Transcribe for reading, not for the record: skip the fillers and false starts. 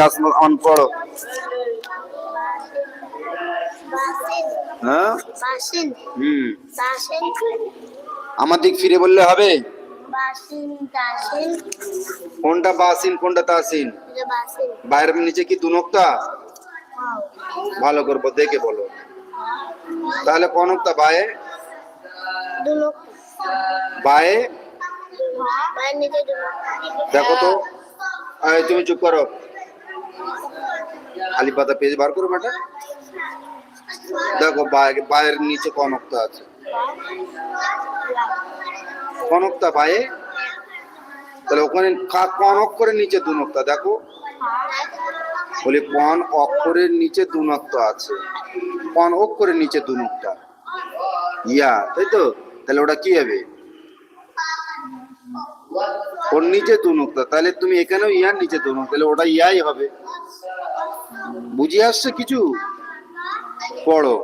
আসমান পড়ো। হ্যাঁ আমার দিক ফিরে বললে হবে। কোনটা বাসিন কোনটা তাসিন? বাইরের নিচে কি দু নোক্তা? ভালো করবো দেখে বলো। তাহলে কোন নোক্তা? বায়ে বায়ে দেখো তো। তুমি চুপ করো, খালি পাতা পেজ বার করো বেটা। দেখো বায়ের নিচে কোন নোক্তা আছে? কোন নোক্তা বায়ে? তাহলে ওখানে কোন অক্ষরের নিচে দু নোক্তা দেখো। বলি কোন অক্ষরের নিচে দু নোক্তা আছে? কোন অক্ষরের নিচে দু নোক্তা? ইয়া, তাই তো? তাহলে ওটা কি হবে? ওর নিচে দু নোক্তা, তাহলে তুমি এখানেও ইয়ার নিচে দু নোক্তা, তাহলে ওটা ইয়াই হবে। বুঝে আসছে কিছু? পড়ো।